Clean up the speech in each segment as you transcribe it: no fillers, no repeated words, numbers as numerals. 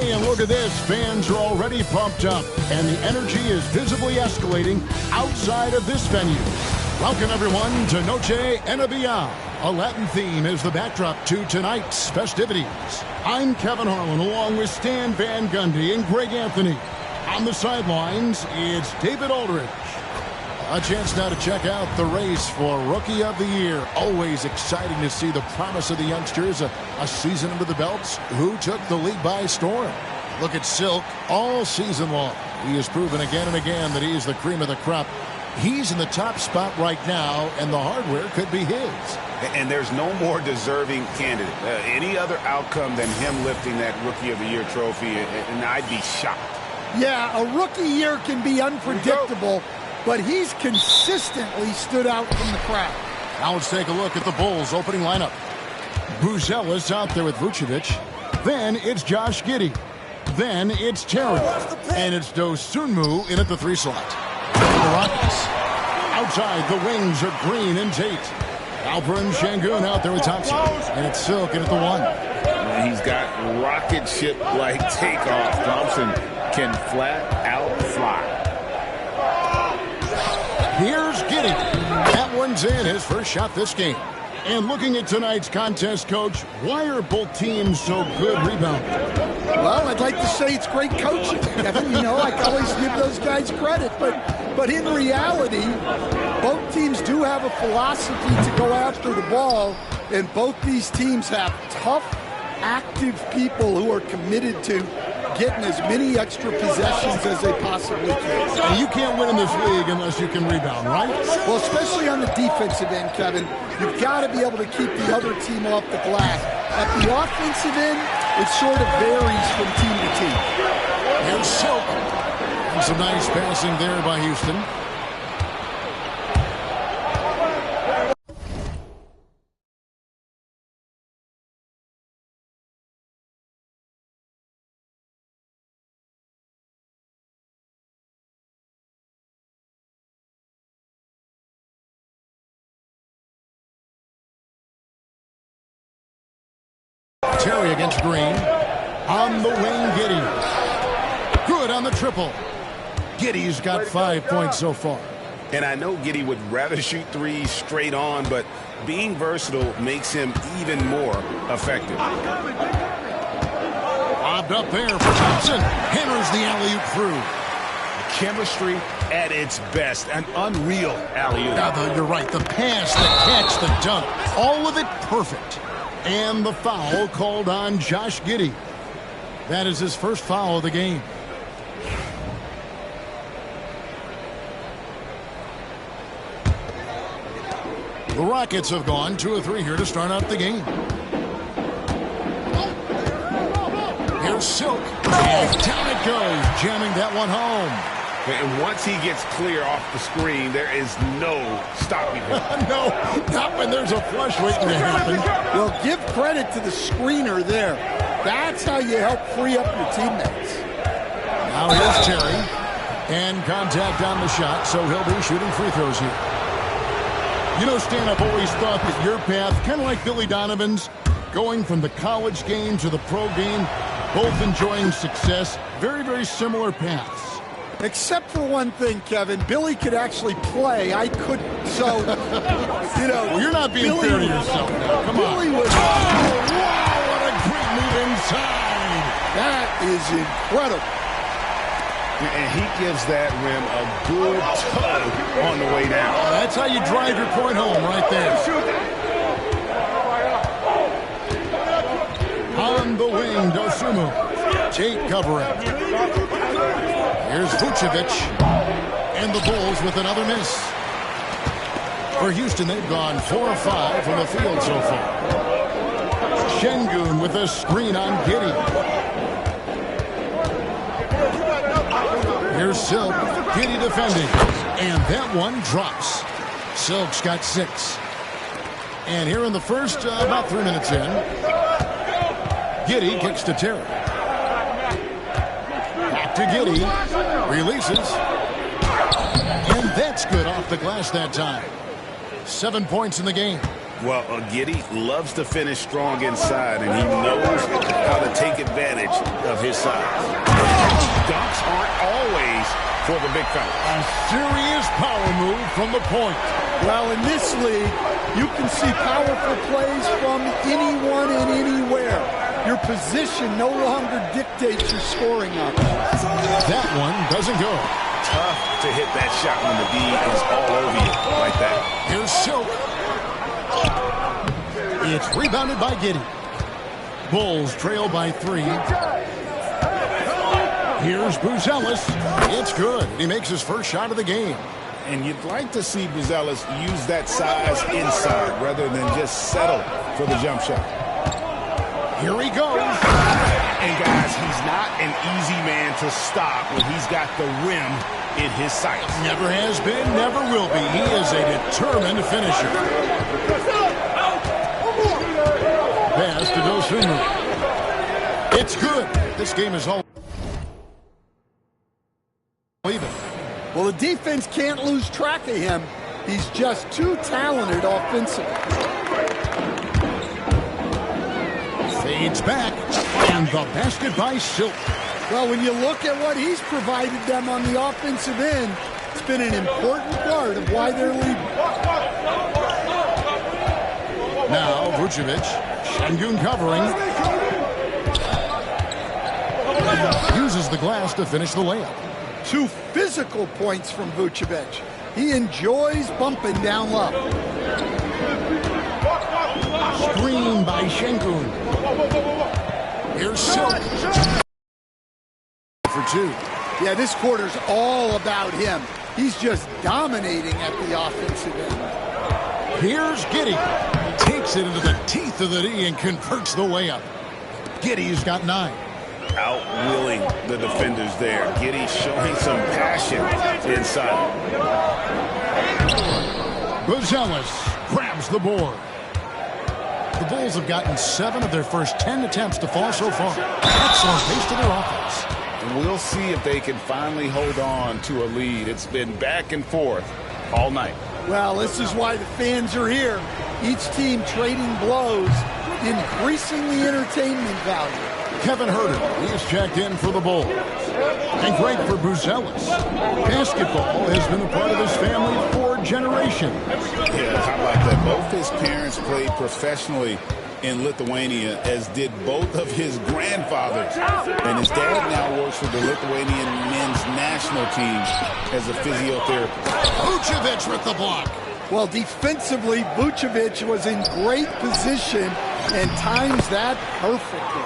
Hey, and look at this. Fans are already pumped up, and the energy is visibly escalating outside of this venue. Welcome, everyone, to Noche Enabia. A Latin theme is the backdrop to tonight's festivities. I'm Kevin Harlan, along with Stan Van Gundy and Greg Anthony. On the sidelines, it's David Aldridge. A chance now to check out the race for Rookie of the Year. Always exciting to see the promise of the youngsters. A season under the belts. Who took the league by storm? Look at Silk all season long. He has proven again and again that he is the cream of the crop. He's in the top spot right now, and the hardware could be his. And there's no more deserving candidate. Any other outcome than him lifting that Rookie of the Year trophy, and I'd be shocked. Yeah, a rookie year can be unpredictable, but he's consistently stood out from the crowd. Now let's take a look at the Bulls' opening lineup. Buzelis out there with Vucevic. Then it's Josh Giddey. Then it's Terry. And it's Dosunmu in at the 3 slot. The Rockets. Outside, the wings are Green and Tate. Alperen Şengün out there with Thompson. And it's Silk in at the 1. And he's got rocket ship-like takeoff. Thompson can flat out fly. Here's Giddey. That one's in, his first shot this game. And looking at tonight's contest, Coach, why are both teams so good rebounding? Well, I'd like to say it's great coaching, Kevin. You know, I always give those guys credit. But in reality, both teams do have a philosophy to go after the ball, and both these teams have tough, active people who are committed to getting as many extra possessions as they possibly can. And you can't win in this league unless you can rebound, right? Well, especially on the defensive end, Kevin, you've got to be able to keep the other team off the glass. At the offensive end, it sort of varies from team to team. Here's Silk. And some nice passing there by Houston. Terry against Green. On the wing, Giddey. Good on the triple. Giddey's got 5 points so far. And I know Giddey would rather shoot threes straight on, but being versatile makes him even more effective. Lobbed up there for Thompson. Hammers the alley-oop through. Chemistry at its best. An unreal alley-oop. Yeah, you're right. The pass, the catch, the dunk. All of it perfect. And the foul called on Josh Giddey. That is his first foul of the game. The Rockets have gone 2 of 3 here to start out the game. Here's Silk. And down it goes, jamming that one home. And once he gets clear off the screen, there is no stopping him. No, not when there's a flush waiting to happen. Well, give credit to the screener there. That's how you help free up your teammates. Now here's Terry. And contact on the shot, so he'll be shooting free throws here. You know, Stan, I've always thought that your path, kind of like Billy Donovan's, going from the college game to the pro game, both enjoying success, very, very similar paths. Except for one thing, Kevin. Billy could actually play. I couldn't. So, you know. Well, you're not being Billy fair to yourself now. Come Billy on. Was, Wow, what a great move inside. That is incredible. And he gives that rim a good tug on the way down. That's how you drive your point home right there. On the wing, Dosunmu. Tate covering. Here's Vucevic. And the Bulls with another miss. For Houston, they've gone 4 of 5 from the field so far. Şengün with a screen on Giddey. Here's Silk. Giddey defending. And that one drops. Silk's got 6. And here in the first, about 3 minutes in, Giddey kicks to Terry. Back to Giddey. Releases. And that's good off the glass that time. 7 points in the game. Well, Giddey loves to finish strong inside, and he knows how to take advantage advantage of his size. Dunks aren't always for the big fella. A serious power move from the point. Well, in this league, you can see powerful plays from anyone and anywhere. Your position no longer dictates your scoring options. That one doesn't go. Tough to hit that shot when the D is all over you like that. Here's Silk. It's rebounded by Giddey. Bulls trail by 3. Here's Buzelis. It's good. He makes his first shot of the game. And you'd like to see Buzelis use that size inside rather than just settle for the jump shot. Here he goes. And guys, he's not an easy man to stop when he's got the rim in his sights. Never has been, never will be. He is a determined finisher. Pass to Dosunmu. It's good. This game is all even. Well, the defense can't lose track of him. He's just too talented offensively. Fades back, and the basket by Silk. Well, when you look at what he's provided them on the offensive end, it's been an important part of why they're leading. Now, Vucevic. Şengün covering. Uses the glass to finish the layup. 2 physical points from Vucevic. He enjoys bumping down low. Screen by Şengün. Here's Silk. For 2. Yeah, this quarter's all about him. He's just dominating at the offensive end. Here's Giddey. Takes it into the teeth of the D and converts the layup. Giddey's got 9. Outwilling the defenders there. Giddey showing some passion inside. Buzelis grabs the board. The Bulls have gotten 7 of their first 10 attempts to fall so far. Excellent pace to their offense. We'll see if they can finally hold on to a lead. It's been back and forth all night. Well, this is why the fans are here. Each team trading blows, increasing the entertainment value. Kevin Herter, he is checked in for the Bulls. And great for Buzelis. Basketball has been a part of his family for generations. Yeah, how about that? Both his parents played professionally in Lithuania, as did both of his grandfathers. And his dad now works for the Lithuanian men's national team as a physiotherapist. Vucevic with the block. Well, defensively, Vucevic was in great position and times that perfectly.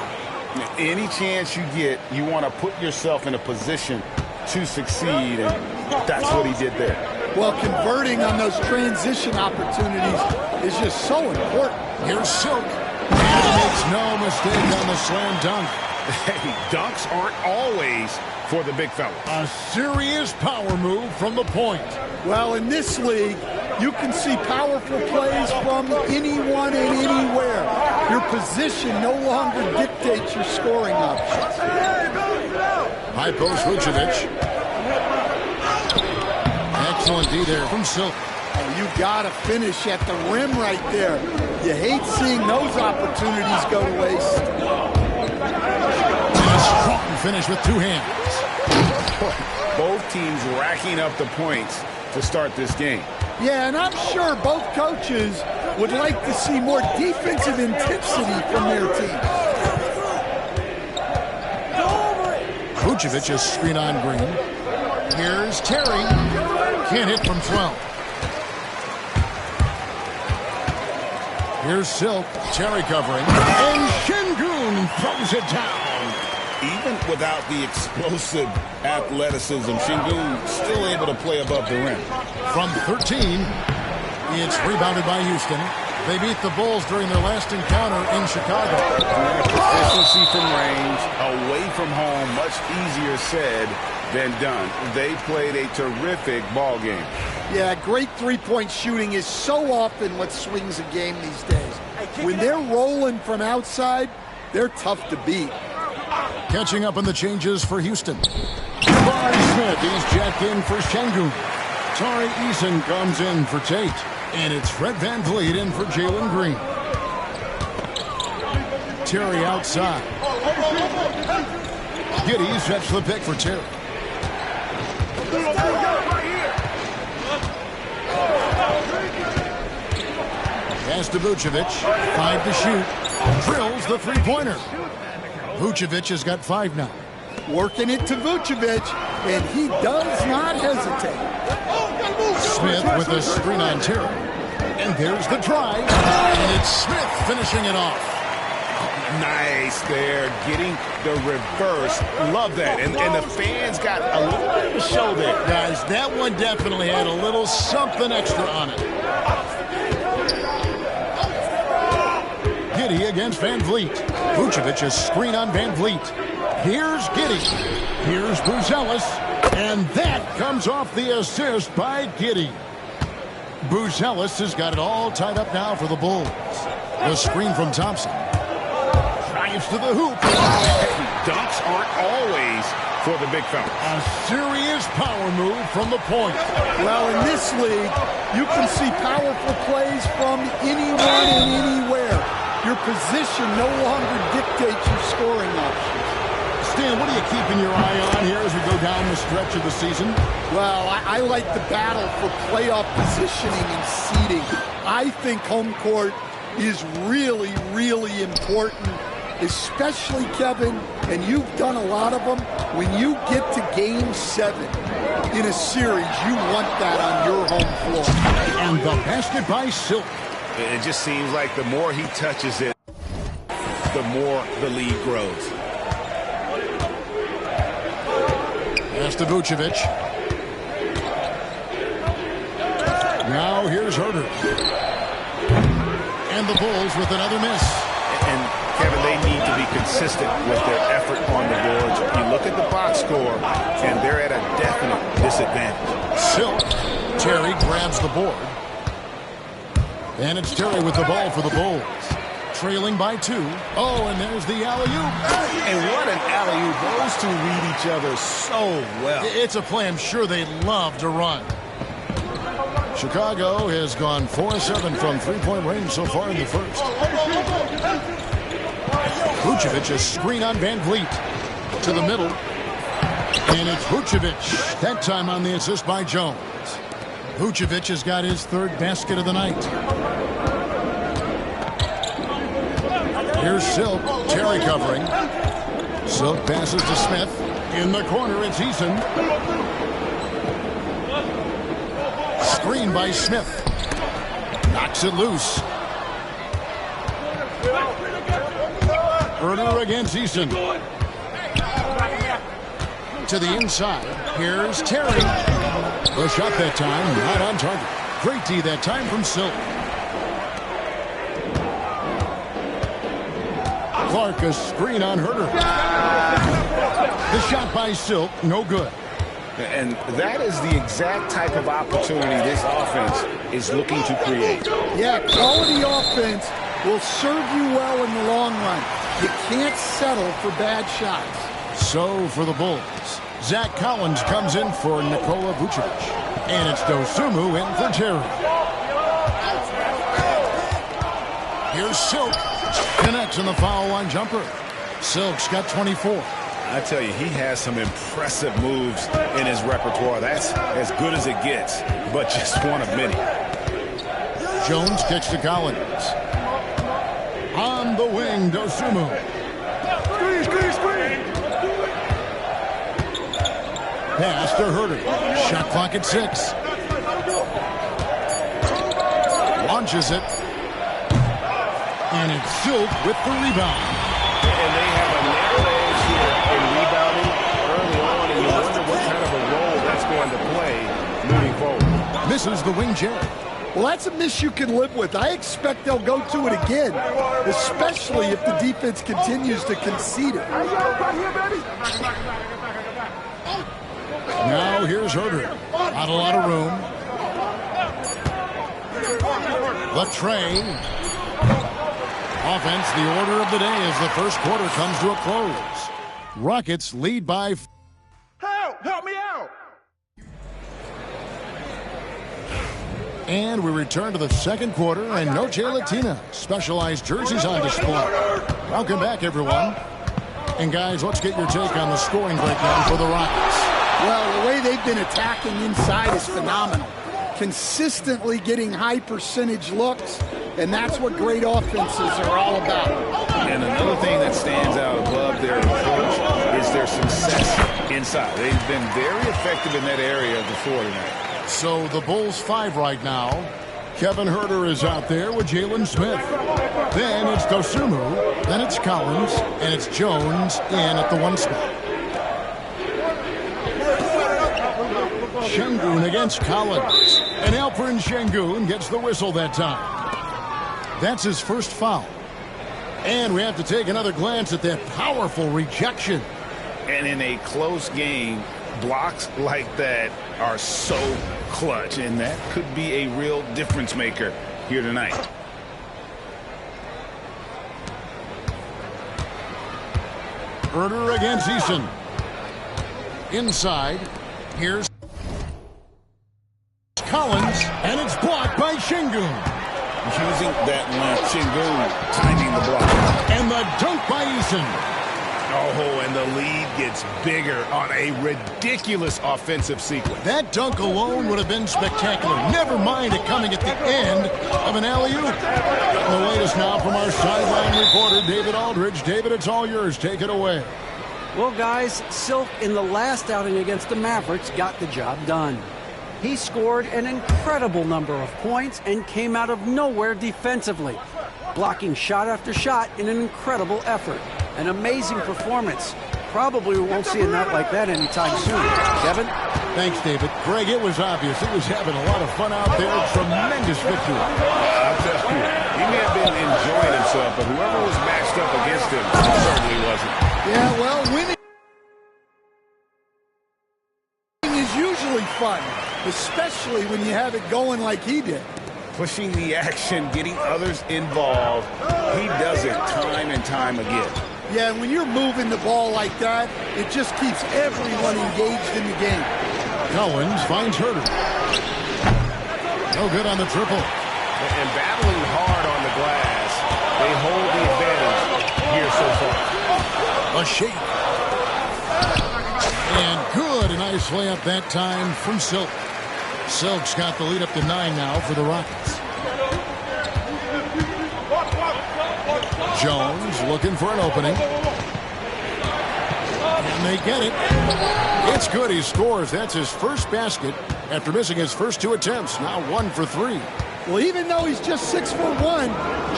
Any chance you get, you want to put yourself in a position to succeed, and that's what he did there. Well, converting on those transition opportunities is just so important. Here's Silk. And he makes no mistake on the slam dunk. Hey, dunks aren't always for the big fella. A serious power move from the point. Well, in this league, you can see powerful plays from anyone and anywhere. Your position no longer dictates your scoring options. High post Vucevic. Excellent D there from Silk. Oh, you got to finish at the rim right there. You hate seeing those opportunities go to waste. And a strong finish with 2 hands. Both teams racking up the points to start this game. Yeah, and I'm sure both coaches would like to see more defensive intensity from their team. Vucevic is screen on Green. Here's Terry. Can't hit from 12. Here's Silk. Terry covering. And Şengün throws it down. Even without the explosive athleticism, Şengün still able to play above the rim. From 13, it's rebounded by Houston. They beat the Bulls during their last encounter in Chicago. Proficiency from range, away from home, much easier said than done. They played a terrific ball game. Yeah, great three-point shooting is so often what swings a game these days. When they're rolling from outside, they're tough to beat. Catching up on the changes for Houston. Barry Smith is jacked in for Şengün. Tari Eason comes in for Tate. And it's Fred VanVleet in for Jalen Green. Terry outside. Giddey sets the pick for Terry. Pass to Vucevic. 5 to shoot. Drills the three-pointer. Vucevic has got 5 now. Working it to Vucevic, and he does not hesitate. Smith with a screen on Terry. And there's the drive. And it's Smith finishing it off. Nice there, getting the reverse. Love that. And the fans got a little bit of a show there. Guys, that one definitely had a little something extra on it. Giddey against Van Vliet. Vucevic a screen on Van Vliet. Here's Giddey. Here's Buzelis. And that comes off the assist by Giddey. Buzelis has got it all tied up now for the Bulls. The screen from Thompson. Drives to the hoop. Dunks aren't always for the big fella. A serious power move from the point. Well, in this league, you can see powerful plays from anyone and anywhere. Your position no longer dictates your scoring options. Stan, what are you keeping your eye on here as we go down the stretch of the season? Well, I like the battle for playoff positioning and seeding. I think home court is really, really important, especially, Kevin, and you've done a lot of them, when you get to Game 7 in a series, you want that on your home floor. And the basket by Silk. It just seems like the more he touches it, the more the lead grows. Pass to Vucevic. Now here's Herter. And the Bulls with another miss. And Kevin, they need to be consistent with their effort on the boards. You look at the box score, and they're at a definite disadvantage. Silk. Terry grabs the board. And it's Terry with the ball for the Bulls. Trailing by 2. Oh, and there's the alley-oop. And what an alley-oop. Those two read each other so well. It's a play I'm sure they love to run. Chicago has gone 4-7 from three-point range so far in the first. Vucevic, a screen on Van Vliet. To the middle. And it's Vucevic. That time on the assist by Jones. Vucevic has got his 3rd basket of the night. Here's Silk. Terry covering. Silk passes to Smith. In the corner, it's Eason. Screen by Smith. Knocks it loose. Herter against Eason. To the inside. Here's Terry. The shot that time, not on target. Great D that time from Silk. Clark, a screen on Herter. The shot by Silk, no good. And that is the exact type of opportunity this offense is looking to create. Yeah, quality offense will serve you well in the long run. You can't settle for bad shots. So for the Bulls, Zach Collins comes in for Nikola Vucevic. And it's Dosunmu in for Terry. Here's Silk. Connects on the foul line jumper. Silk's got 24. I tell you, he has some impressive moves in his repertoire. That's as good as it gets, but just one of many. Jones kicks to Collins. On the wing, Dosunmu. Pass to Herter. Shot clock at 6. Launches it. And it's Silk with the rebound. And they have a narrow edge here in rebounding early on, and you wonder what kind of a role that's going to play moving forward. Misses the wing jab. Well, that's a miss you can live with. I expect they'll go to it again, especially if the defense continues to concede it. Now here's Herter. Not a lot of room. The tray. Offense, the order of the day as the first quarter comes to a close. Rockets lead by... Help me out! And we return to the second quarter, and Noche Latina specialized jerseys on display. Welcome back, everyone. And guys, let's get your take on the scoring breakdown for the Rockets. Well, the way they've been attacking inside is phenomenal. Consistently getting high percentage looks, and that's what great offenses are all about. And another thing that stands out above their approach is their success inside. They've been very effective in that area of the floor tonight. So the Bulls 5 right now. Kevin Huerter is out there with Jalen Smith. Then it's Dosunmu, then it's Collins, and it's Jones in at the 1 spot. Şengün against Collins. And Alperen Şengün gets the whistle that time. That's his first foul. And we have to take another glance at that powerful rejection. And in a close game, blocks like that are so clutch, and that could be a real difference maker here tonight. Huerter against Eason. Inside, here's Collins, and it's blocked by Şengün. Using that length, Şengün timing the block. And the dunk by Eason. Oh, and the lead gets bigger on a ridiculous offensive sequence. That dunk alone would have been spectacular. Never mind it coming at the end of an alley-oop. The latest now from our sideline reporter, David Aldridge. David, it's all yours. Take it away. Well, guys, Silk in the last outing against the Mavericks got the job done. He scored an incredible number of points and came out of nowhere defensively, blocking shot after shot in an incredible effort. An amazing performance. Probably we won't see a night like that anytime soon. Kevin? Thanks, David. Greg, it was obvious. He was having a lot of fun out there. Tremendous victory. I'll tell you, he may have been enjoying himself, but whoever was matched up against him certainly wasn't. Yeah, well, winning is usually fun, especially when you have it going like he did. Pushing the action, getting others involved, he does it time and time again. Yeah, when you're moving the ball like that, it just keeps everyone engaged in the game. Collins finds Huerter. No good on the triple. And battling hard on the glass, they hold the advantage here so far. A shake. And good. A nice layup that time from Silk. Silk's got the lead up to 9 now for the Rockets. Jones looking for an opening. And they get it. It's good. He scores. That's his first basket after missing his first 2 attempts. Now 1 for 3. Well, even though he's just 6'1",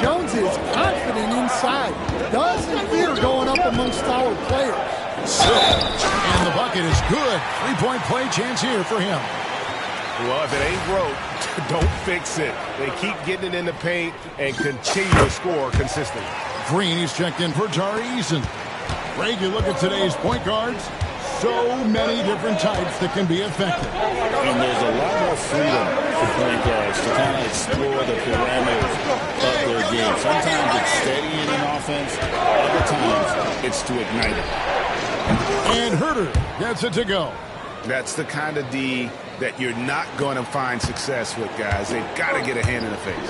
Jones is confident inside. Doesn't fear going up amongst taller players. Silk. And the bucket is good. 3-point play chance here for him. Well, if it ain't broke, don't fix it. They keep getting it in the paint and continue to score consistently. Green, he's checked in for Tari Eason. Greg, you look at today's point guards, so many different types that can be effective. And there's a lot more freedom for point guards to kind of explore the parameters of their game. Sometimes it's steadying an offense, other times it's to ignite it. And Huerter gets it to go. That's the kind of D that you're not going to find success with, guys. They've got to get a hand in the face.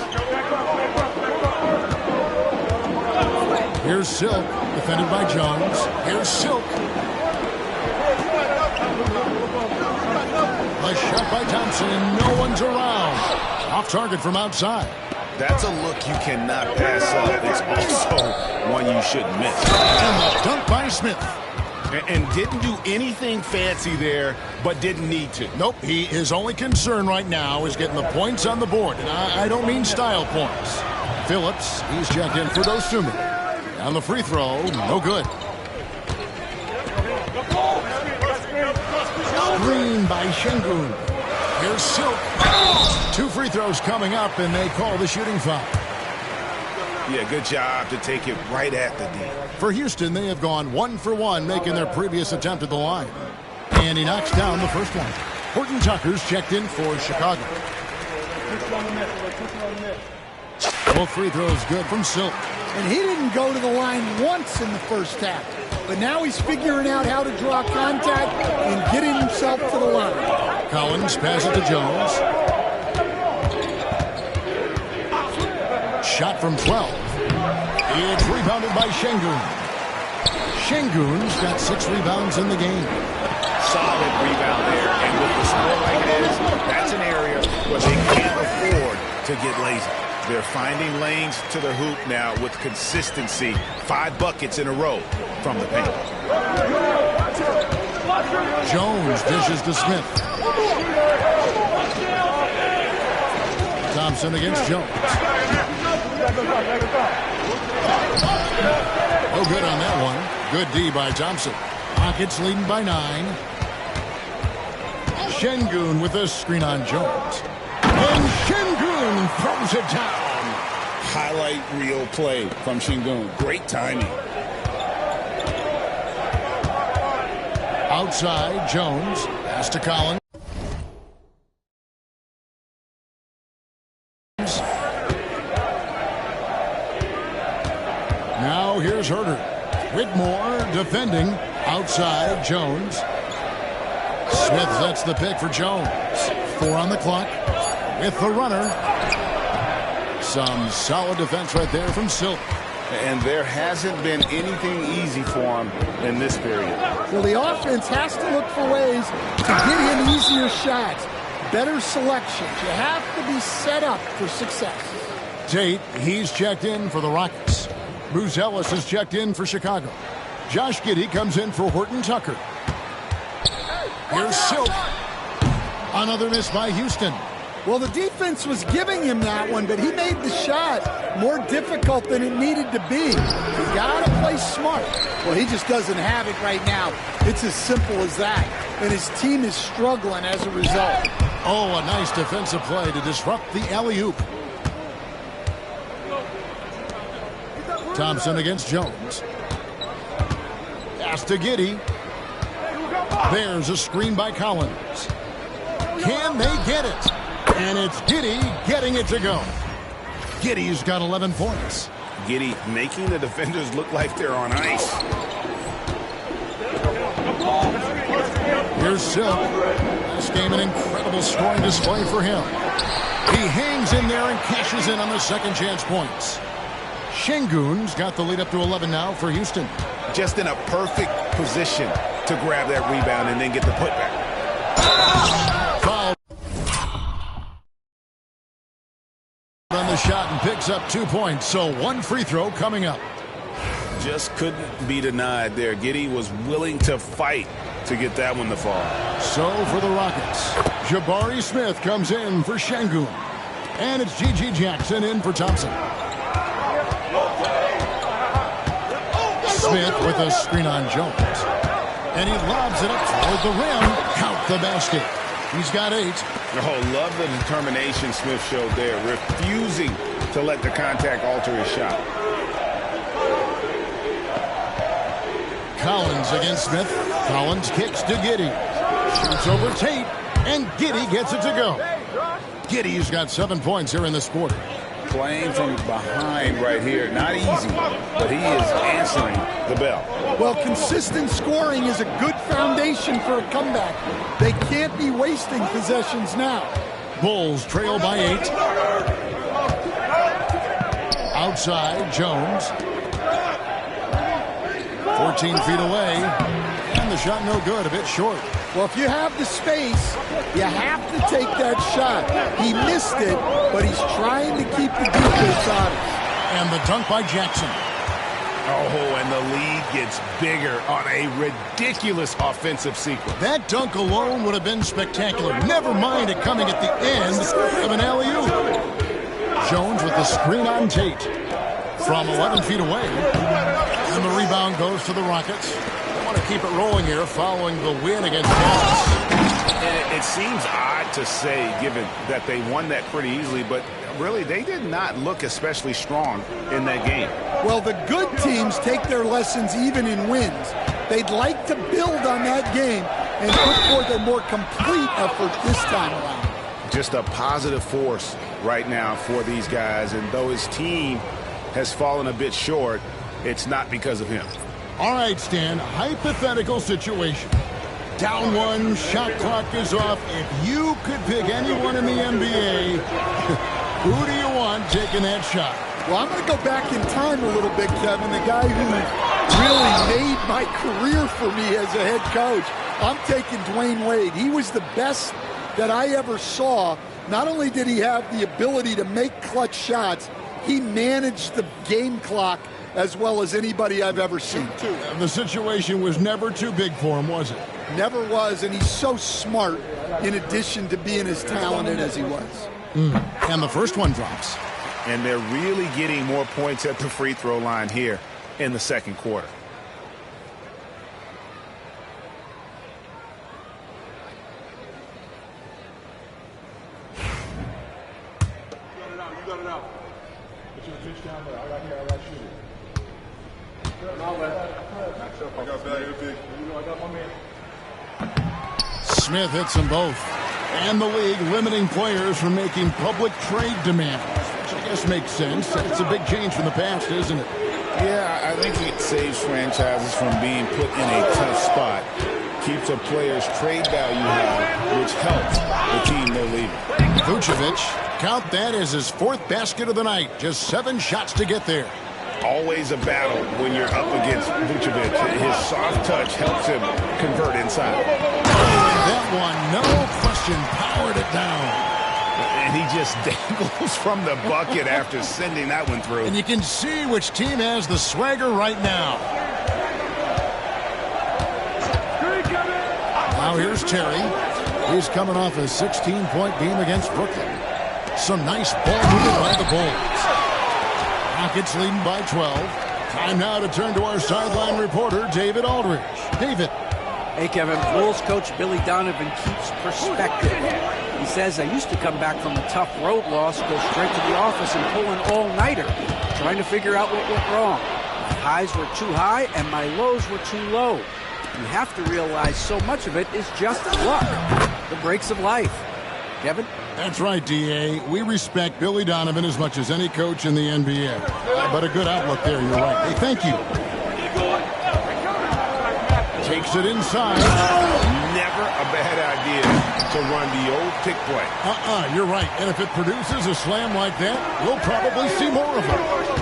Here's Silk, defended by Jones. Here's Silk. A shot by Thompson, and no one's around. Off target from outside. That's a look you cannot pass up. It's also one you shouldn't miss. And the dunk by Smith. And didn't do anything fancy there, but didn't need to. Nope, his only concern right now is getting the points on the board. And I don't mean style points. Phillips, he's checked in for Dosunmu. On the free throw, no good. Screen by Şengün. Here's Silk. 2 free throws coming up, and they call the shooting foul. Yeah, good job to take it right at the D. For Houston, they have gone 1 for 1, making their previous attempt at the line. And he knocks down the first one. Horton Tucker's checked in for Chicago. Both free throws good from Silk. And he didn't go to the line once in the first half. But now he's figuring out how to draw contact and getting himself to the line. Collins passes it to Jones. Shot from 12. It's rebounded by Şengün. Şengün's got 6 rebounds in the game. Solid rebound there. And with the score like it is, that's an area where they can't afford to get lazy. They're finding lanes to the hoop now with consistency. 5 buckets in a row from the paint. Jones dishes to Smith. Thompson against Jones. Oh, good on that one. Good D by Thompson. Rockets leading by 9. Şengün with a screen on Jones. And Şengün throws it down. Highlight reel play from Şengün. Great timing. Outside, Jones. Pass to Collins. Now here's Herter. Whitmore defending. Outside, Jones. Smith sets the pick for Jones. 4 on the clock. With the runner. Some solid defense right there from Silk. And there hasn't been anything easy for him in this period. Well, the offense has to look for ways to get him easier shots, better selections. You have to be set up for success. Tate, he's checked in for the Rockets. Bruce Ellis has checked in for Chicago. Josh Giddey comes in for Horton Tucker. Here's Silk. Another miss by Houston. Well, the defense was giving him that one, but he made the shot more difficult than it needed to be. You got to play smart. Well, he just doesn't have it right now. It's as simple as that. And his team is struggling as a result. Oh, a nice defensive play to disrupt the alley-oop. Thompson against Jones. Pass to Giddey. There's a screen by Collins. Can they get it? And it's Giddey getting it to go. Giddey's got 11 points. Giddey making the defenders look like they're on ice. Here's Silk. This game an incredible scoring display for him. He hangs in there and cashes in on the second chance points. Şengün's got the lead up to 11 now for Houston. Just in a perfect position to grab that rebound and then get the putback. Foul on the shot and picks up 2 points. So 1 free throw coming up. Just couldn't be denied there. Giddey was willing to fight to get that one to fall. So for the Rockets, Jabari Smith comes in for Şengün. And it's G.G. Jackson in for Thompson. Smith with a screen on Jones. And he lobs it up toward the rim. Count the basket. He's got 8. Oh, love the determination Smith showed there. Refusing to let the contact alter his shot. Collins against Smith. Collins kicks to Giddey. Shoots over Tate. And Giddey gets it to go. Giddey's got 7 points here in this quarter. Playing from behind right here. Not easy, but he is answering the bell. Well, consistent scoring is a good foundation for a comeback. They can't be wasting possessions now. Bulls trail by 8. Outside, Jones. 14 feet away. And the shot no good, a bit short. Well, if you have the space, you have to take that shot. He missed it, but he's trying to keep the defense on it. And the dunk by Jackson. Oh, and the lead gets bigger on a ridiculous offensive sequence. That dunk alone would have been spectacular. Never mind it coming at the end of an alley-oop. Jones with the screen on Tate from 11 feet away. And the rebound goes to the Rockets. They want to keep it rolling here following the win against Dallas. It seems odd to say, given that they won that pretty easily, but really they did not look especially strong in that game. Well, the good teams take their lessons even in wins. They'd like to build on that game and put forth a more complete effort this time around. Just a positive force right now for these guys, and though his team has fallen a bit short, it's not because of him. All right, Stan, hypothetical situation. Down 1, shot clock is off. If you could pick anyone in the NBA, who do you want taking that shot? Well, I'm going to go back in time a little bit, Kevin. The guy who really made my career for me as a head coach. I'm taking Dwayne Wade. He was the best that I ever saw. Not only did he have the ability to make clutch shots, he managed the game clock as well as anybody I've ever seen. The situation was never too big for him, was it? Never was, and he's so smart in addition to being as talented as he was. And the first one drops. And they're really getting more points at the free throw line here in the second quarter. Smith hits them both. And the league limiting players from making public trade demands, which I guess makes sense. It's a big change from the past, isn't it? Yeah, I think it saves franchises from being put in a tough spot. Keeps a player's trade value high, which helps the team they're leaving. Vucevic, count that as his fourth basket of the night. Just 7 shots to get there. Always a battle when you're up against Vucevic. His soft touch helps him convert inside. That one, no question, powered it down. And he just dangles from the bucket after sending that one through. And you can see which team has the swagger right now. Now here's Terry. He's coming off a 16-point game against Brooklyn. Some nice ball movement by the Bulls. Rockets leading by 12. Time now to turn to our sideline reporter, David Aldridge. David. Hey, Kevin. Bulls coach Billy Donovan keeps perspective. He says, I used to come back from a tough road loss, go straight to the office and pull an all-nighter, trying to figure out what went wrong. My highs were too high and my lows were too low. You have to realize so much of it is just luck, the breaks of life. Kevin? That's right, D.A. We respect Billy Donovan as much as any coach in the NBA. But a good outlook there, you're right. Hey, thank you. Takes it inside. Never a bad idea to run the old pick play. You're right. And if it produces a slam like that, we'll probably see more of it.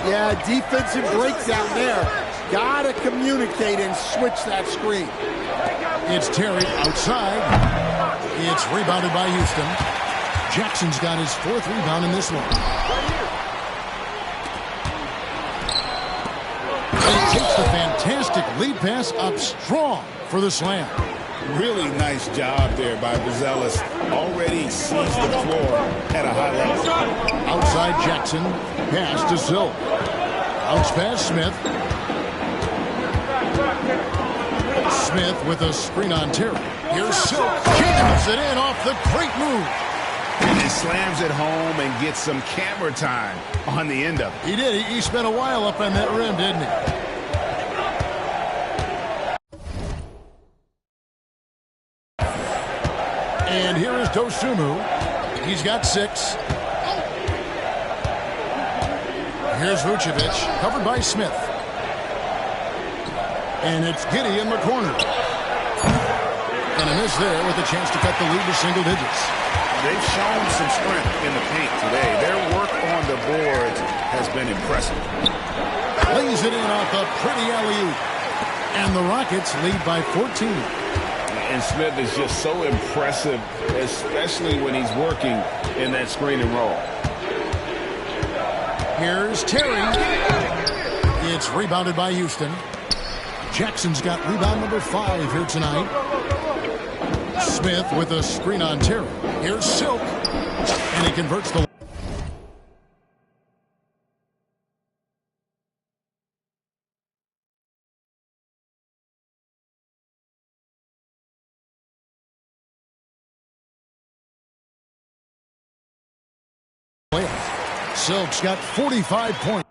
Yeah, defensive breakdown there. Gotta communicate and switch that screen. It's Terry outside. It's rebounded by Houston. Jackson's got his 4th rebound in this one. And he takes the fantastic lead pass up strong for the slam. Really nice job there by Buzelis. Already sees the floor at a high level. Outside Jackson. Pass to Silk. Bounce pass Smith. Smith with a screen on Terry. Here's Silk. Jams it in off the great move. And he slams it home and gets some camera time on the end of it. He did. He spent a while up on that rim, didn't he? And here is Dosunmu. He's got 6. Here's Vucevic, covered by Smith. And it's Giddey in the corner. And a miss there with a chance to cut the lead to single digits. They've shown some strength in the paint today. Their work on the boards has been impressive. Lays it in off a pretty alley-oop. And the Rockets lead by 14. And Smith is just so impressive, especially when he's working in that screen and roll. Here's Terry. It's rebounded by Houston. Jackson's got rebound number 5 here tonight. Smith with a screen on Terry. Here's Silk. And he converts the Silk's got 45 points.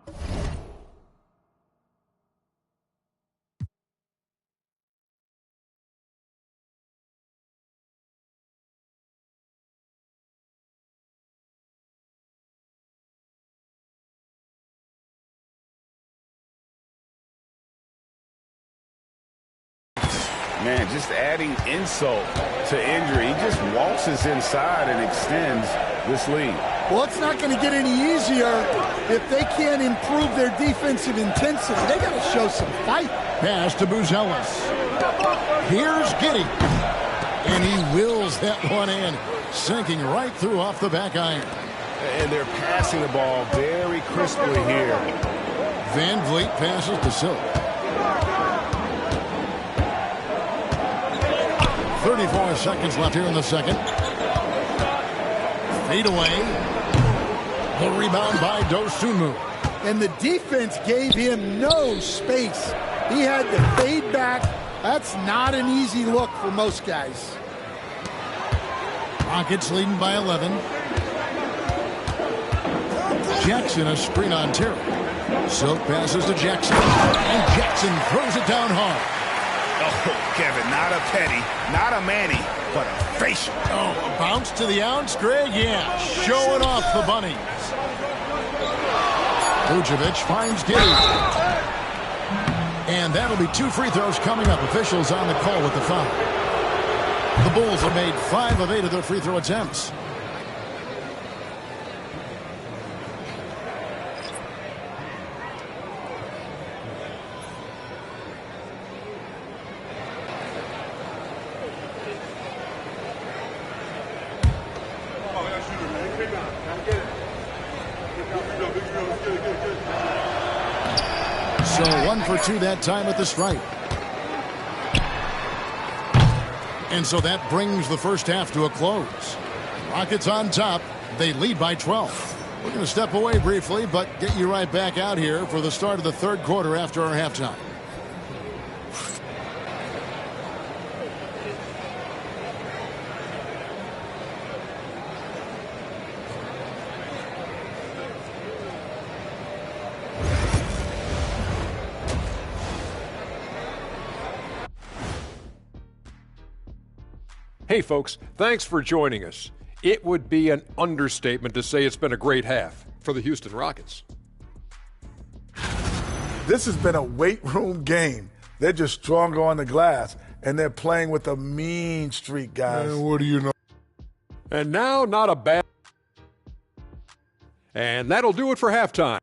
Man, just adding insult to injury. He just waltzes inside and extends this lead. Well, it's not going to get any easier if they can't improve their defensive intensity. They got to show some fight. Pass to Buzelis. Here's Giddey. And he wills that one in, sinking right through off the back iron. And they're passing the ball very crisply here. Van Vliet passes to Silk. 34 seconds left here in the second. Fade away. The rebound by Dosunmu. And the defense gave him no space. He had to fade back. That's not an easy look for most guys. Rockets leading by 11. Jackson a screen on Terry. Silk passes to Jackson. And Jackson throws it down hard. Oh, Kevin, not a penny, not a Manny, but a facial. Oh, a bounce to the ounce, Greg? Yeah, showing off the bunnies. Vucevic finds Giddey. And that'll be 2 free throws coming up. Officials on the call with the foul. The Bulls have made 5 of 8 of their free throw attempts. So 1 for 2 that time at the stripe. And so that brings the first half to a close. Rockets on top. They lead by 12. We're going to step away briefly, but get you right back out here for the start of the third quarter after our halftime. Hey folks, thanks for joining us. It would be an understatement to say it's been a great half for the Houston Rockets. This has been a weight room game. They're just stronger on the glass, and they're playing with a mean streak, guys. What do you know? And now, not a bad... And that'll do it for halftime.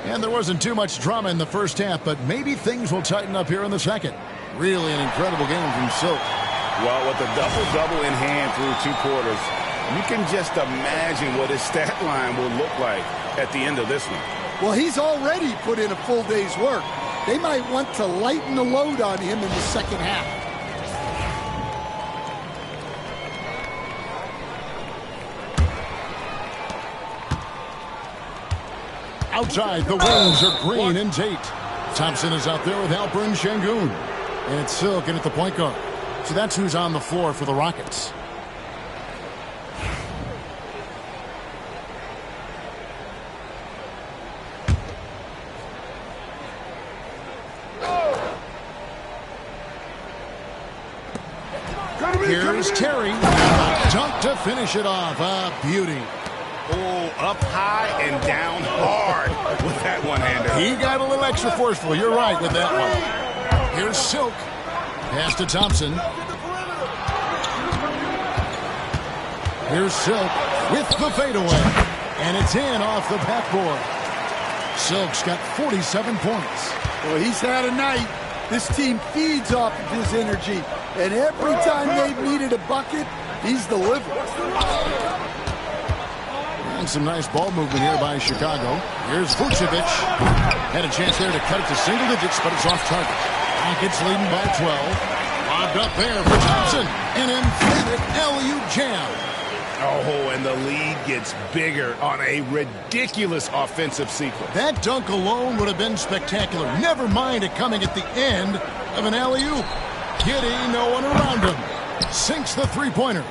And there wasn't too much drama in the first half, but maybe things will tighten up here in the second. Really an incredible game from Silk. Well, with a double-double in hand through 2 quarters, you can just imagine what his stat line will look like at the end of this one. Well, he's already put in a full day's work. They might want to lighten the load on him in the second half. Outside, the wings are Green and Tate. Thompson is out there with Alper and Şengün. And it's Silk in at the point guard. So that's who's on the floor for the Rockets. Here's Terry. Dunk to finish it off. A beauty. Oh, up high and down hard with that one-hander. He got a little extra forceful. You're right with that one. Here's Silk. Pass to Thompson. Here's Silk with the fadeaway. And it's in off the backboard. Silk's got 47 points. Well, he's had a night. This team feeds off of his energy. And every time they've needed a bucket, he's delivered. And some nice ball movement here by Chicago. Here's Vucevic. Had a chance there to cut it to single digits, but it's off target. Rockets leading by 12. Lobbed up there for Thompson. An emphatic LU jam. Oh, and the lead gets bigger on a ridiculous offensive sequence. That dunk alone would have been spectacular. Never mind it coming at the end of an alley-oop. Giddey, no one around him. Sinks the three-pointer.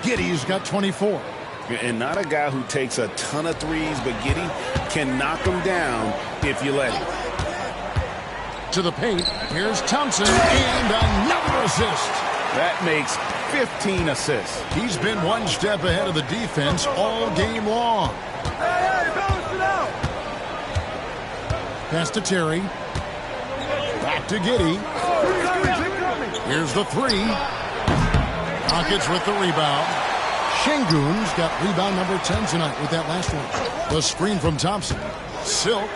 Giddey's got 24. And not a guy who takes a ton of threes, but Giddey can knock them down if you let him. To the paint, here's Thompson, and another assist. That makes 15 assists. He's been one step ahead of the defense all game long. Hey, balance it out. Pass to Terry. Back to Giddey. Here's the three. Rockets with the rebound. Şengün's got rebound number 10 tonight with that last one. The screen from Thompson. Silk.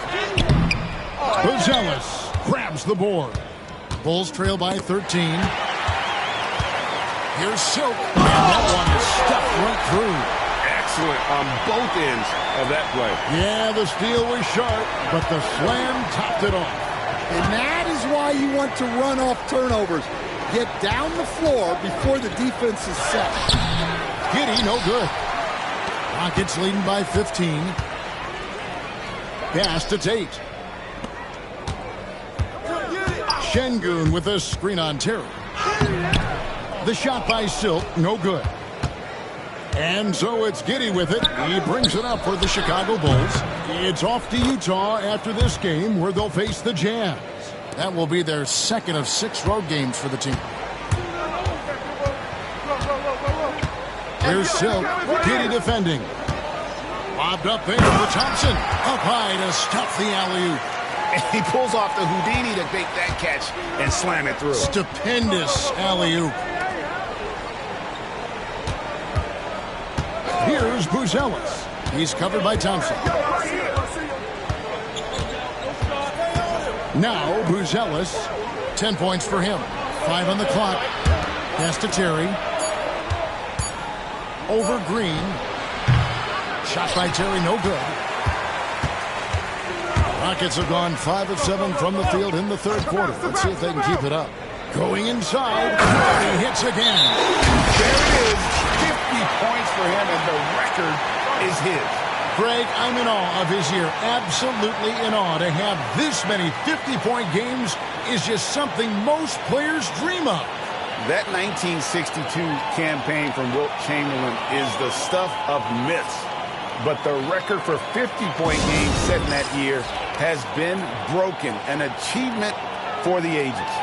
Buzelis grabs the board. Bulls trail by 13. Here's Silk. And that one is stuffed right through. Excellent on both ends of that play. Yeah, the steal was sharp, but the slam topped it off. And that is why you want to run off turnovers. Get down the floor before the defense is set. Giddey, no good. Rockets leading by 15. Pass to Tate. Şengün with a screen on Terry. The shot by Silk, no good. And so it's Giddey with it. He brings it up for the Chicago Bulls. It's off to Utah after this game where they'll face the Jazz. That will be their second of 6 road games for the team. Here's Silk. Giddey defending. Lobbed up there for Thompson. Up high to stop the alley-oop. And he pulls off the Houdini to make that catch and slam it through. Stupendous alley-oop. Here's Buzelis. He's covered by Thompson. Now Buzelis. 10 points for him. 5 on the clock. Pass to Terry. Over Green. Shot by Terry, no good. Rockets have gone 5 of 7 from the field in the third quarter. Let's see if they can keep it up. Going inside. He hits again. There it is. 50 points for him, and the record is his. Greg, I'm in awe of his year. Absolutely in awe. To have this many 50-point games is just something most players dream of. That 1962 campaign from Wilt Chamberlain is the stuff of myths. But the record for 50-point games set in that year has been broken, an achievement for the ages.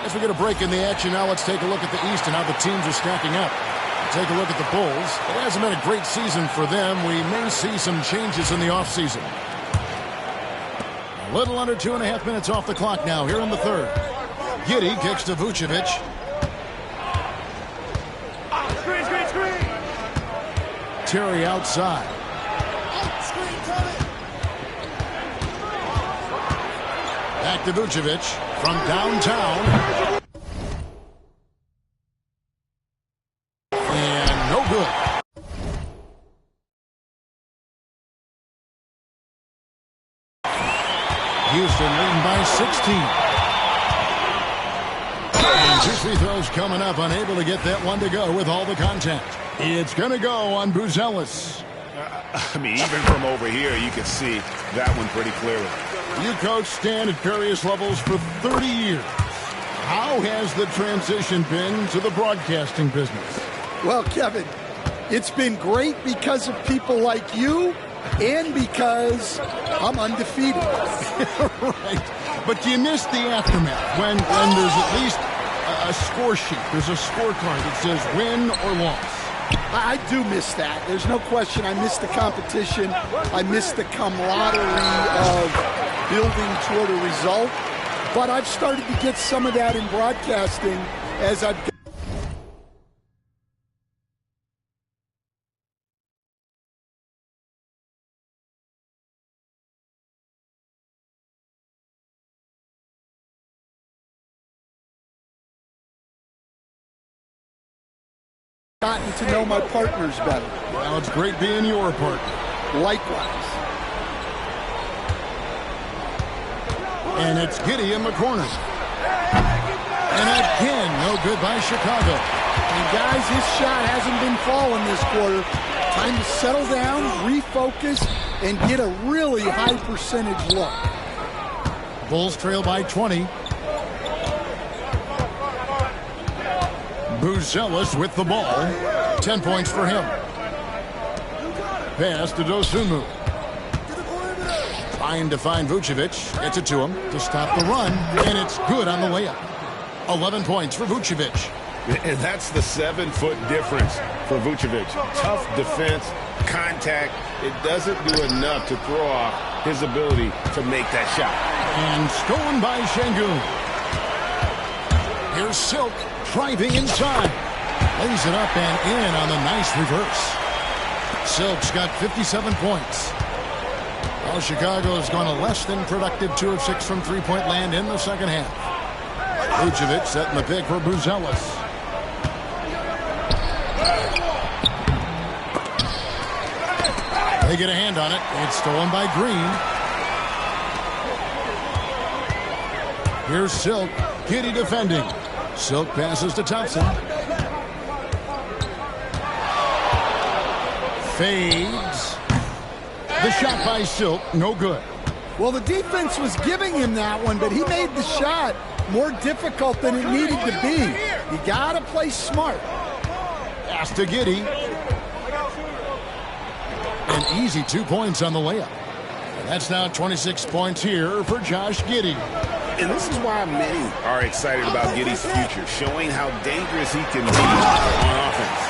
As we get a break in the action now, let's take a look at the East and how the teams are stacking up. Take a look at the Bulls. It hasn't been a great season for them. We may see some changes in the offseason. A little under 2.5 minutes off the clock now here in the third. Giddey kicks to Vucevic. Screen. Terry outside. Back to Vucevic from downtown. And no good. Houston leading by 16. And 2 free throws coming up, unable to get that one to go with all the contact. It's going to go on Buzelis. I mean, even from over here, you can see that one pretty clearly. You coach Stan at various levels for 30 years. How has the transition been to the broadcasting business? Well, Kevin, it's been great because of people like you and because I'm undefeated. Right. But do you miss the aftermath when there's at least a score sheet? There's a scorecard that says win or loss. I do miss that. There's no question. I miss the competition. I miss the camaraderie of building toward a result. But I've started to get some of that in broadcasting as I've gotten to know my partners better. Well, it's great being your partner. Likewise. And it's Giddey in the corner. And again, no good by Chicago. And guys, his shot hasn't been falling this quarter. Time to settle down, refocus, and get a really high percentage look. Bulls trail by 20. Buzelis with the ball. 10 points for him. Pass to Dosunmu. Trying to find Vucevic. Gets it to him to stop the run. And it's good on the layup. 11 points for Vucevic. And that's the 7-foot difference for Vucevic. Tough defense, contact. It doesn't do enough to throw off his ability to make that shot. And stolen by Şengün. Here's Silk driving inside. Lays it up and in on the nice reverse. Silk's got 57 points. Well, Chicago's gone a less than productive 2 of 6 from three-point land in the second half. Vucevic setting the pick for Buzelis. They get a hand on it. It's stolen by Green. Here's Silk. Giddey defending. Silk passes to Thompson. Fades. The shot by Silk, no good. Well, the defense was giving him that one, but he made the shot more difficult than it needed to be. You got to play smart. Pass to Giddey. An easy 2 points on the layup. And that's now 26 points here for Josh Giddey. And this is why many are excited about Giddey's future, showing how dangerous he can be on offense.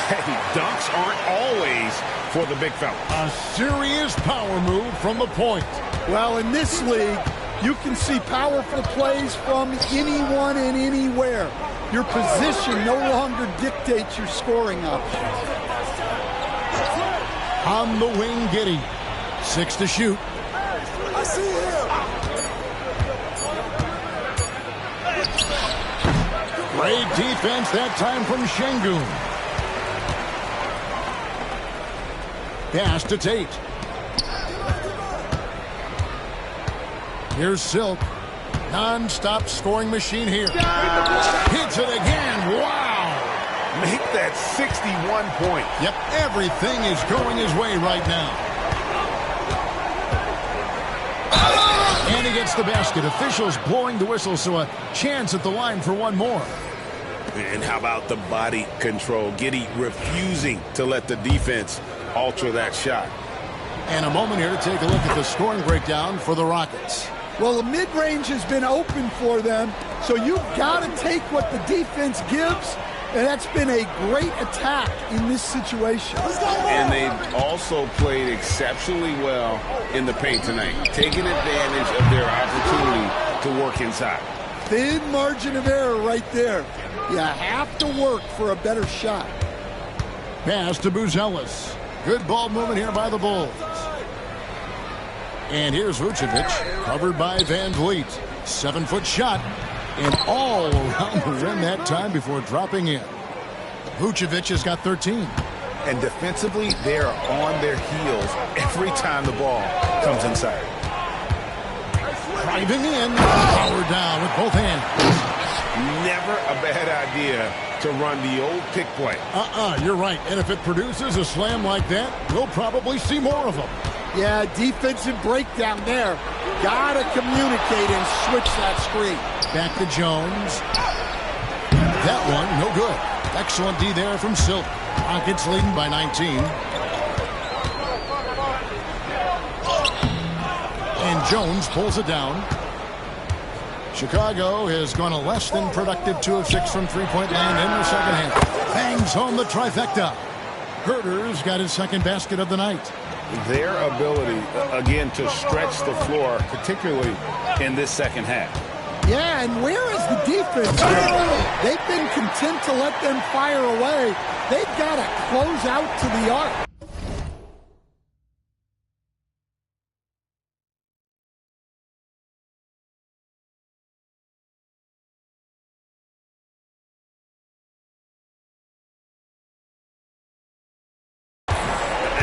Hey, dunks aren't always for the big fella. A serious power move from the point. Well, in this league, you can see powerful plays from anyone and anywhere. Your position no longer dictates your scoring options. On the wing, Giddey. 6 to shoot. I see him. Great defense that time from Şengün. Pass to Tate. Here's Silk. Non-stop scoring machine here. Hits it again. Wow. Make that 61 points. Yep, everything is going his way right now. And he gets the basket. Officials blowing the whistle, so a chance at the line for one more. And how about the body control? Giddey refusing to let the defense alter that shot. And a moment here to take a look at the scoring breakdown for the Rockets. Well, the mid-range has been open for them, so you've got to take what the defense gives, and that's been a great attack in this situation. And they've also played exceptionally well in the paint tonight, taking advantage of their opportunity to work inside. Thin margin of error right there. You have to work for a better shot. Pass to Buzelis. Good ball movement here by the Bulls. And here's Vucevic, covered by Van Vliet. 7-foot shot, and all around the rim that time before dropping in. Vucevic has got 13. And defensively, they are on their heels every time the ball comes inside. Driving in, power down with both hands. Never a bad idea to run the old pick play. You're right. And if it produces a slam like that, we'll probably see more of them. Yeah, defensive breakdown there. Gotta communicate and switch that screen. Back to Jones. That one, no good. Excellent D there from Silk. Rockets leading by 19. And Jones pulls it down. Chicago has gone a less than productive 2 of 6 from three-point land in the second half. Bangs home the trifecta. Herder's got his second basket of the night. Their ability, again, to stretch the floor, particularly in this second half. Yeah, and where is the defense? They've been content to let them fire away. They've got to close out to the arc.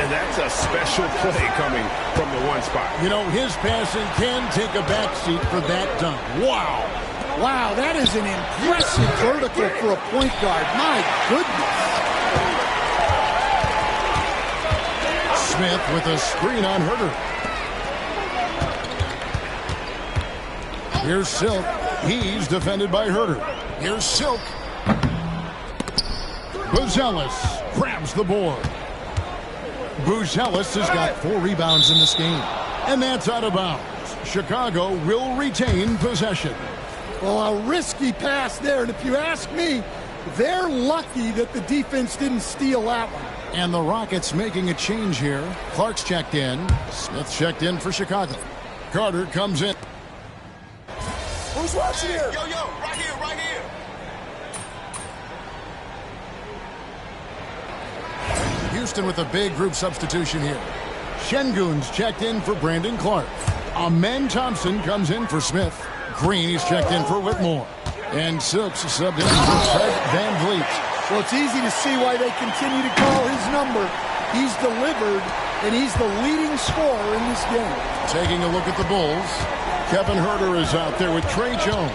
And that's a special play coming from the one spot. You know, his passing can take a backseat for that dunk. Wow. Wow, that is an impressive vertical for a point guard. My goodness. Smith with a screen on Herder. Here's Silk. He's defended by Herder. Here's Silk. Buzelis grabs the board. Buzelis has got 4 rebounds in this game. And that's out of bounds. Chicago will retain possession. Well, a risky pass there. And if you ask me, they're lucky that the defense didn't steal that one. And the Rockets making a change here. Clark's checked in. Smith checked in for Chicago. Carter comes in. Who's watching here? Yo, right here, right here. Houston with a big group substitution here. Şengün's checked in for Brandon Clark. Amen Thompson comes in for Smith. Green is checked in for Whitmore. And Silks subbed in for Fred Van Vliet. Well, it's easy to see why they continue to call his number. He's delivered, and he's the leading scorer in this game. Taking a look at the Bulls, Kevin Herder is out there with Trey Jones.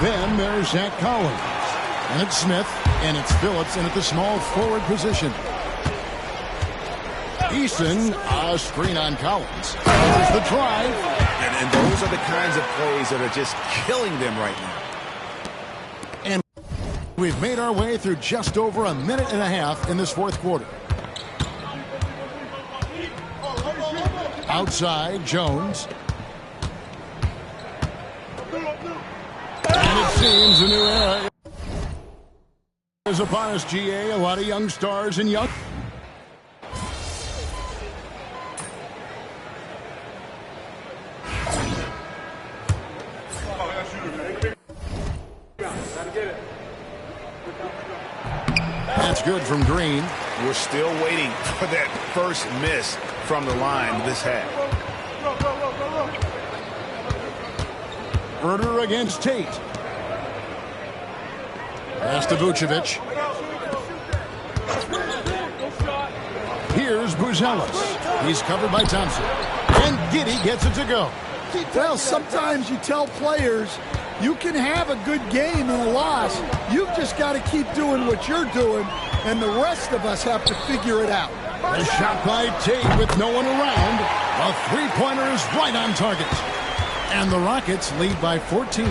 Then there's Zach Collins. And it's Smith, and it's Phillips, and at the small forward position. Eason, a screen on Collins. There's the try. And those are the kinds of plays that are just killing them right now. And we've made our way through just over a minute and a half in this fourth quarter. Outside, Jones. And it seems a new era is upon us, GA. A lot of young stars and young. That's good from Green. We're still waiting for that first miss from the line this half. Herder against Tate. Pass to Vucevic. Here's Buzelis. He's covered by Thompson. And Giddey gets it to go. Well, sometimes you tell players you can have a good game and a loss. You've just got to keep doing what you're doing, and the rest of us have to figure it out. A shot by Tate with no one around. A three-pointer is right on target. And the Rockets lead by 14.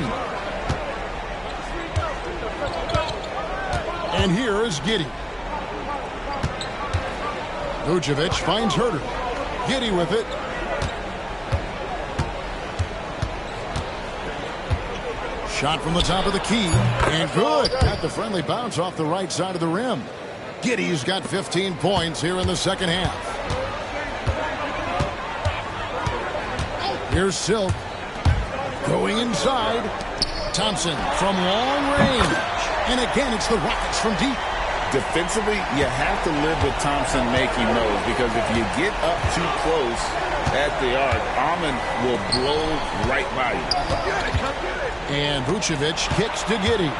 And here is Giddey. Vucevic finds Herder. Giddey with it. Shot from the top of the key. And good. Got the friendly bounce off the right side of the rim. Giddey's got 15 points here in the second half. Here's Silk. Going inside. Thompson from long range. And again, it's the Rockets from deep. Defensively, you have to live with Thompson making those, because if you get up too close at the arc, Ahmed will blow right by you. And Vucevic kicks to Giddey.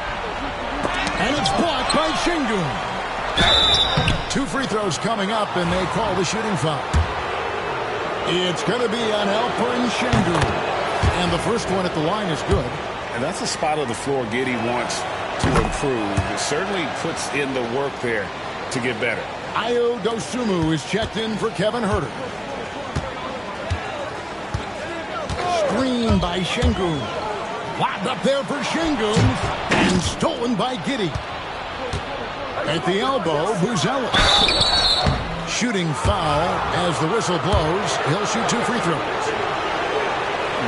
And it's blocked by Şengün. 2 free throws coming up, and they call the shooting foul. It's going to be on Alperen Şengün. And the first one at the line is good. And that's a spot of the floor Giddey wants to improve. It certainly puts in the work there to get better. Ayo Dosunmu is checked in for Kevin Herder. Screen by Şengün. Lobbed up there for Şengün. And stolen by Giddey. At the elbow, Buzelis. Shooting foul as the whistle blows. He'll shoot 2 free throws.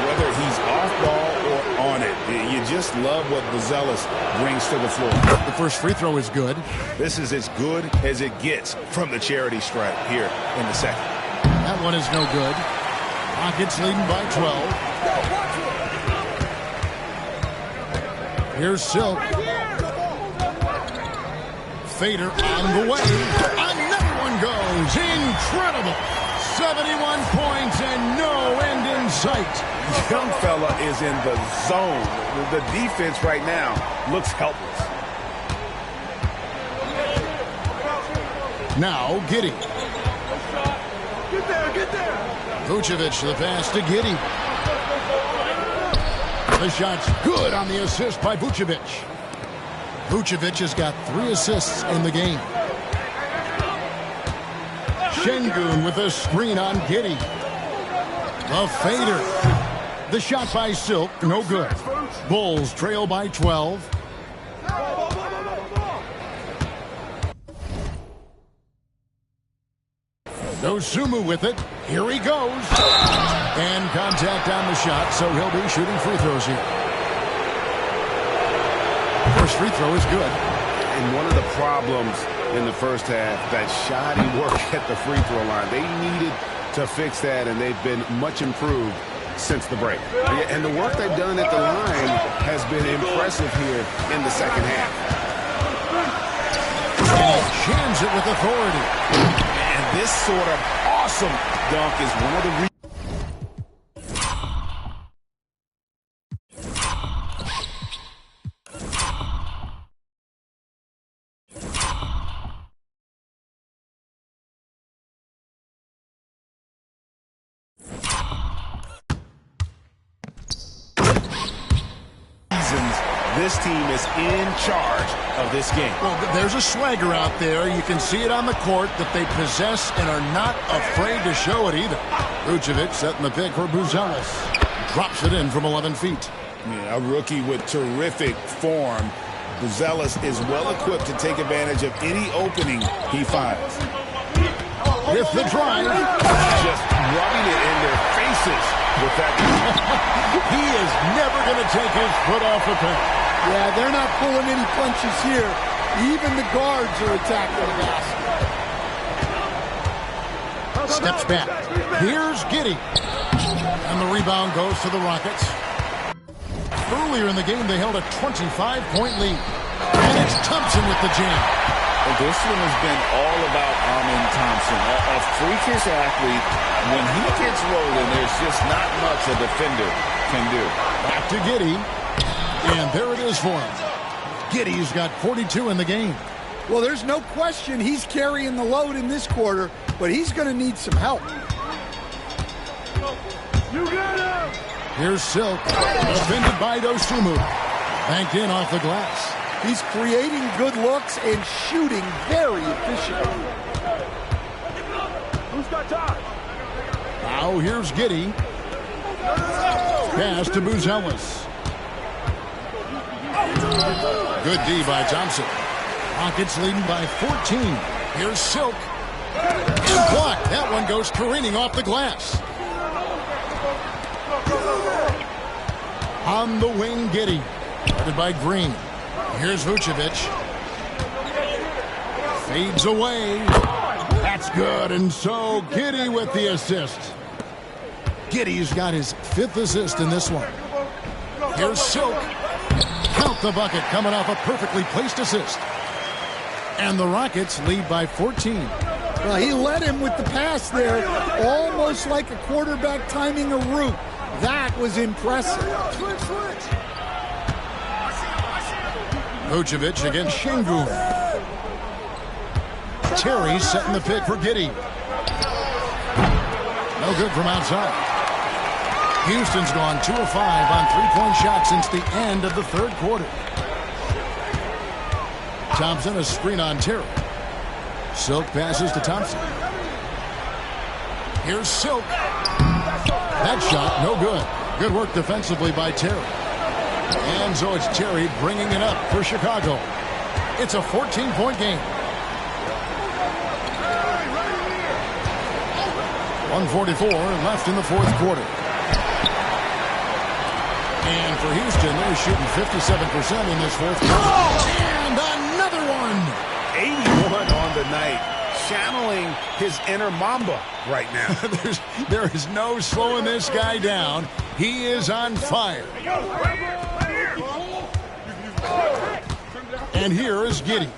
Whether he's off ball or on it, you just love what Buzelis brings to the floor. The first free throw is good. This is as good as it gets from the charity stripe here in the second. That one is no good. Rockets leading by 12. Here's Silk. Fader on the way. Another one goes. Incredible. 71 points and no end in sight. Young fella is in the zone. The defense right now looks helpless. Now Giddey. Get there. Vucevic, the pass to Giddey. The shot's good on the assist by Vucevic. Vucevic has got 3 assists in the game. Şengün with a screen on Giddey. The fader. The shot by Silk, no good. Bulls trail by 12. Dosunmu with it. Here he goes. And contact on the shot, so he'll be shooting free throws here. First free throw is good. And one of the problems in the first half, that shoddy work at the free throw line. They needed to fix that, and they've been much improved since the break. And the work they've done at the line has been impressive here in the second half. And he jams it with authority. And this sort of awesome dunk is one of the this team is in charge of this game. Well, there's a swagger out there. You can see it on the court that they possess and are not afraid to show it either. Vucevic setting the pick for Buzelis. Drops it in from 11 feet. a rookie with terrific form. Buzelis is well equipped to take advantage of any opening he finds. With the drive. Just rubbing it in their faces with that. He is never going to take his foot off the paint. Yeah, they're not pulling any punches here. Even the guards are attacking the basket. Steps back. Here's Giddey. And the rebound goes to the Rockets. Earlier in the game, they held a 25-point lead. And it's Thompson with the jam. Well, this one has been all about Amin Thompson, a freakish athlete. When he gets rolling, there's just not much a defender can do. Back to Giddey. And there it is for him. Giddey's got 42 in the game. Well, there's no question he's carrying the load in this quarter, but he's going to need some help. You got him! Here's Silk. Defended by Dosunmu. Banked in off the glass. He's creating good looks and shooting very efficiently. Who's got time? Now here's Giddey. Pass to Buzelis. Good D by Thompson. Rockets leading by 14. Here's Silk. And blocked. That one goes careening off the glass. On the wing, Giddey. Guarded by Green. Here's Vucevic. Fades away. That's good. And so Giddey with the assist. Giddey's got his 5th assist in this one. Here's Silk. Count the bucket coming off a perfectly placed assist. And the Rockets lead by 14. Well, he led him with the pass there, almost like a quarterback timing a route. That was impressive. Vucevic against Şengün. Terry setting the pick for Giddey. No good from outside. Houston's gone 2 of 5 on three-point shots since the end of the third quarter. Thompson, a screen on Terry. Silk passes to Thompson. Here's Silk. That shot, no good. Good work defensively by Terry. And so it's Terry bringing it up for Chicago. It's a 14-point game. 1:44 left in the fourth quarter. And for Houston, Houston, they're shooting 57% in this fourth quarter. And another one. 81 on the night. Channeling his inner Mamba right now. There is no slowing this guy down. He is on fire. And here is Giddey.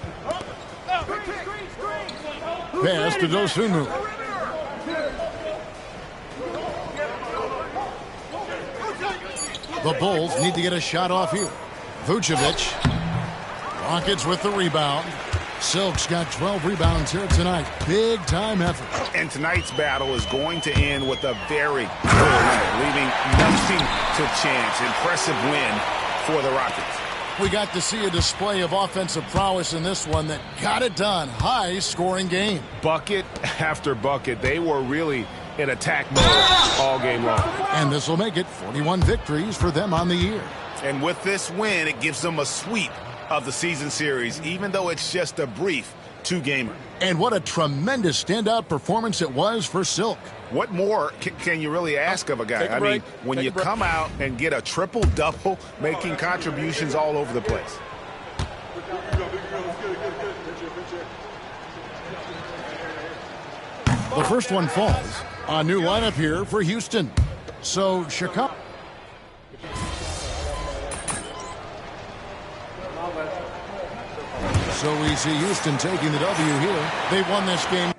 Pass to Dosunmu. The Bulls need to get a shot off here. Vucevic. Rockets with the rebound. Silk's got 12 rebounds here tonight. Big time effort. And tonight's battle is going to end with a very clear winner, leaving nothing to chance. Impressive win for the Rockets. We got to see a display of offensive prowess in this one that got it done. High-scoring game. Bucket after bucket. They were really in attack mode all game long. And this will make it 41 victories for them on the year. And with this win, it gives them a sweep of the season series, even though it's just a brief two-gamer. And what a tremendous standout performance it was for Silk. What more can you really ask of a guy? I mean, when you come out and get a triple-double, making contributions all over the place. The first one falls. A new lineup here for Houston. So, Chicago. So we see Houston taking the W here. They won this game.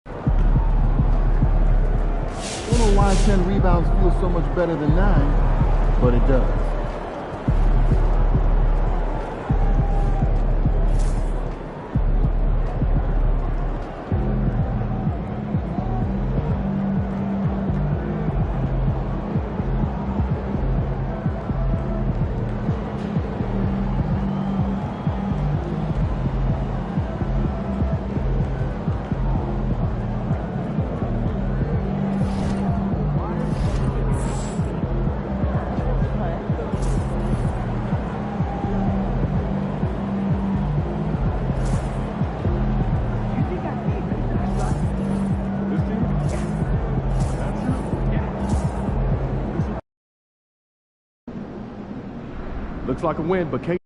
I don't know why 10 rebounds feels so much better than 9, but it does. Looks like a win, but Kate.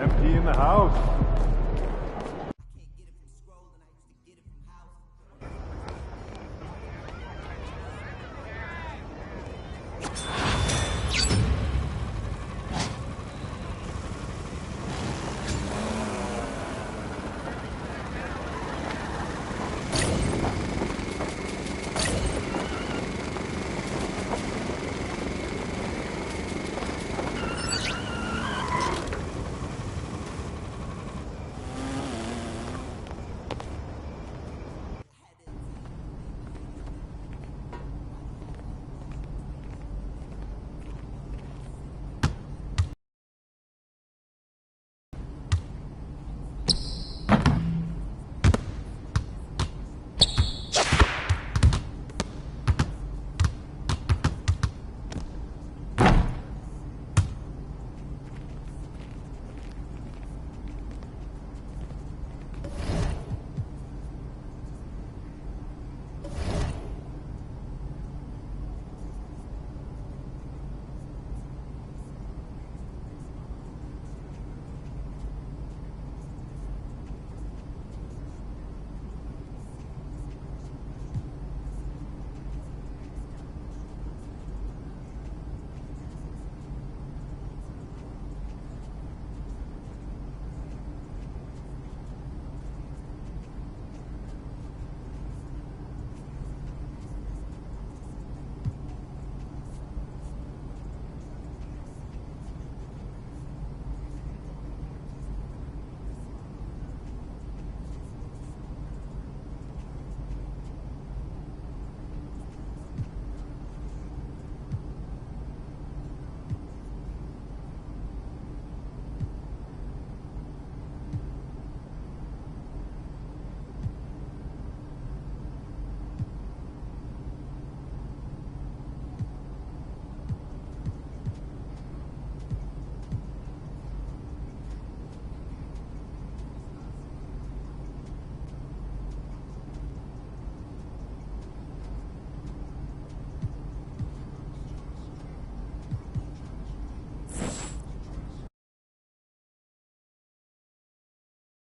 Empty in the house.